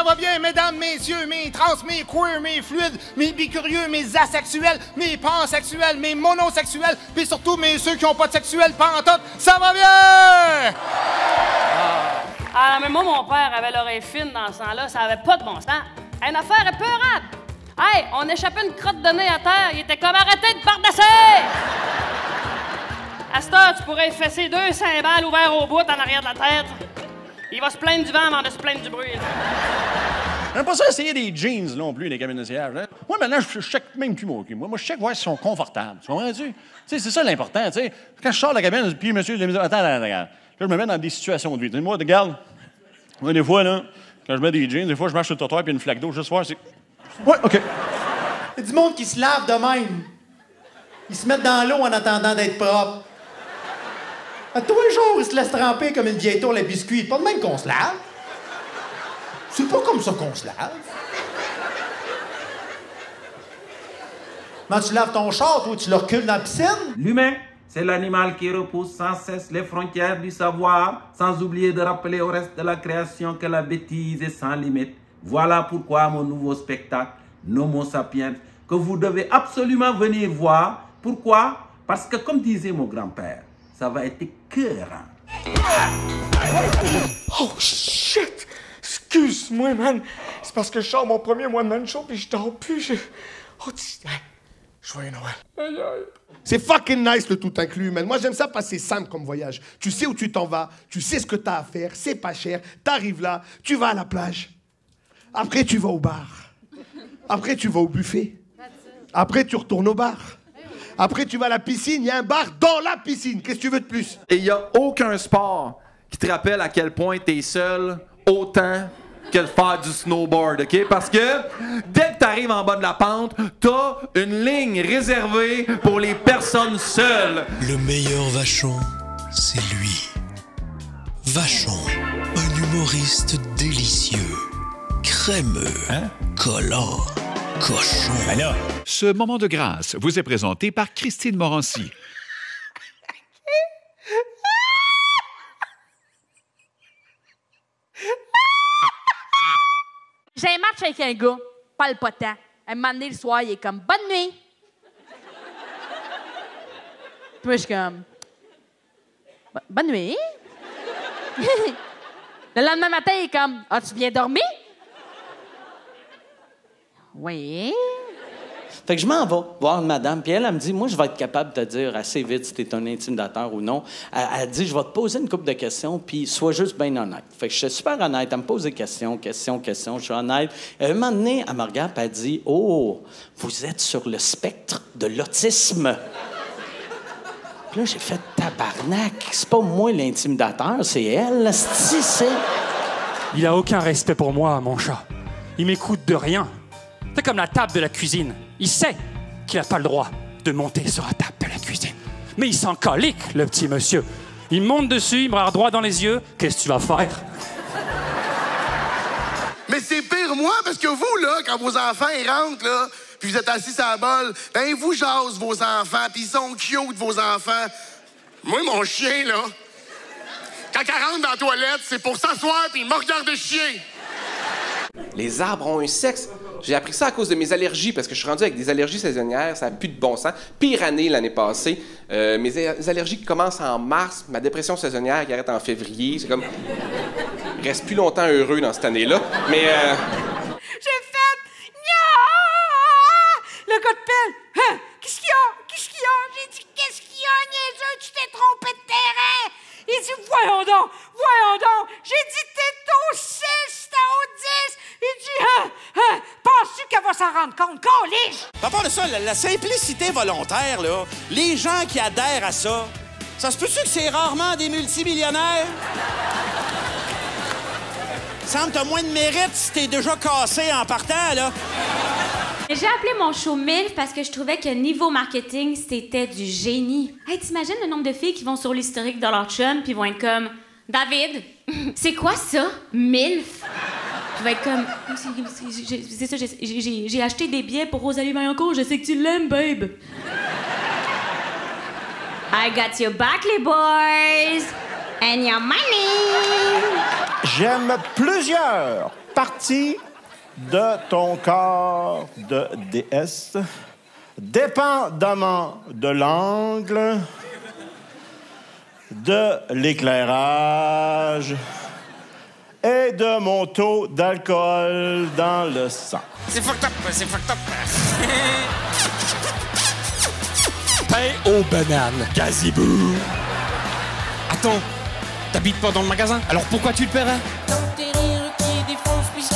va bien, mesdames, messieurs, mes trans, mes queer, mes fluides, mes bicurieux, mes asexuels, mes pansexuels, mes monosexuels, puis surtout ceux qui ont pas de sexuel pantoute, ça va bien! Ah, mais moi, mon père avait l'oreille fine dans ce temps-là, ça avait pas de bon sens. Une affaire épeurante! Hey, on échappait une crotte de nez à terre, il était comme arrêté de pardasser! À cette heure, tu pourrais effacer 2 cymbales ouverts au bout en arrière de la tête. Il va se plaindre du vent avant de se plaindre du bruit. J'aime pas ça essayer des jeans non plus, les cabines de siège. Hein? Moi, maintenant, je check même plus mon cul. Moi, je check voir s'ils sont confortables. Tu comprends-tu? Tu sais, c'est ça l'important. Tu sais, quand je sors de la cabine, puis monsieur, attends. Là, je me mets dans des situations de vie. Moi, regarde, moi, des fois, là, quand je mets des jeans, des fois, je marche sur le trottoir puis une flaque d'eau, juste voir, c'est. Ouais, OK. Il y a du monde qui se lave de même. Ils se mettent dans l'eau en attendant d'être propres. À tous les jours, ils se laissent tremper comme une vieille tour à biscuit. Pas de même qu'on se lave. C'est pas comme ça qu'on se lave. Quand tu laves ton char, toi, tu le recules dans la piscine? L'humain, c'est l'animal qui repousse sans cesse les frontières du savoir, sans oublier de rappeler au reste de la création que la bêtise est sans limite. Voilà pourquoi mon nouveau spectacle, Nomo Sapiens, que vous devez absolument venir voir. Pourquoi? Parce que, comme disait mon grand-père, ça va être écœurant. Oh shit! Excuse-moi, man. C'est parce que je sors mon premier one-man show puis je dors plus. Oh, joyeux Noël. Aïe, aïe. C'est fucking nice le tout inclus, man. Moi, j'aime ça parce que c'est simple comme voyage. Tu sais où tu t'en vas, tu sais ce que t'as à faire, c'est pas cher, t'arrives là, tu vas à la plage. Après, tu vas au bar. Après, tu vas au buffet. Après, tu retournes au bar. Après, tu vas à la piscine, il y a un bar dans la piscine. Qu'est-ce que tu veux de plus? Et il n'y a aucun sport qui te rappelle à quel point t'es seul autant que de faire du snowboard, OK? Parce que dès que t'arrives en bas de la pente, t'as une ligne réservée pour les personnes seules. Le meilleur Vachon, c'est lui. Vachon, un humoriste délicieux, crémeux, collant, cochon. Alors, ce moment de grâce vous est présenté par Christine Morancy. J'ai un match avec un gars, pas le potent. Un moment donné, le soir, il est comme « Bonne nuit! » Puis moi, je suis comme « Bonne nuit! » Le lendemain matin, il est comme « Ah, tu viens dormir? » Oui. Fait que je m'en vais voir une madame, puis elle me dit, moi, je vais être capable de te dire assez vite si t'es un intimidateur ou non. Elle dit, je vais te poser une couple de questions, puis sois juste bien honnête. Fait que je suis super honnête. Elle me pose des questions, je suis honnête. Un moment donné, elle me regarde, puis elle dit, oh, vous êtes sur le spectre de l'autisme. Puis là, j'ai fait tabarnak. C'est pas moi l'intimidateur, c'est elle. C'est... Il a aucun respect pour moi, mon chat. Il m'écoute de rien. C'est comme la table de la cuisine. Il sait qu'il n'a pas le droit de monter sur la table de la cuisine. Mais il s'en colique, le petit monsieur. Il monte dessus, il me regarde droit dans les yeux. Qu'est-ce que tu vas faire? Mais c'est pire, moi, parce que vous, là, quand vos enfants, ils rentrent, là, puis vous êtes assis à la bol, ben, vous jasez vos enfants, puis ils sont cute, vos enfants. Moi, mon chien, là, quand elle rentre dans la toilette, c'est pour s'asseoir, puis il me regarde chier. Les arbres ont un sexe. J'ai appris ça à cause de mes allergies, parce que je suis rendu avec des allergies saisonnières, ça n'a plus de bon sens. Pire année l'année passée. Mes allergies qui commencent en mars, ma dépression saisonnière qui arrête en février. C'est comme... Je reste plus longtemps heureux dans cette année-là, mais... J'ai fait... Nya! Le gars de pelle. Hein? Qu'est-ce qu'il y a? Qu'est-ce qu'il y a? J'ai dit, qu'est-ce qu'il y a, niaiseux? Tu t'es trompé de terrain. Il dit, voyons donc. J'ai dit, t'es au 6, t'es au 10. Il dit, penses-tu qu'elle va s'en rendre compte? Coliche! À part de ça, la simplicité volontaire, là, les gens qui adhèrent à ça, ça se peut-tu que c'est rarement des multimillionnaires? Semble que t'as moins de mérite si t'es déjà cassé en partant, là. J'ai appelé mon show MILF parce que je trouvais que niveau marketing, c'était du génie. Hey, t'imagines le nombre de filles qui vont sur l'historique de leur chum puis vont être comme « David, c'est quoi ça, MILF? » Je vais être comme « C'est ça, j'ai acheté des billets pour Rosalie Vaillancourt, je sais que tu l'aimes, babe. » I got your back, les boys! And your money! J'aime plusieurs partie de ton corps de déesse, dépendamment de l'angle, de l'éclairage et de mon taux d'alcool dans le sang. C'est fucked up, c'est fucked up. Pain aux bananes. Gazibou. Attends, t'habites pas dans le magasin? Alors pourquoi tu le paierais? Dans tes rires qui défoncent puisque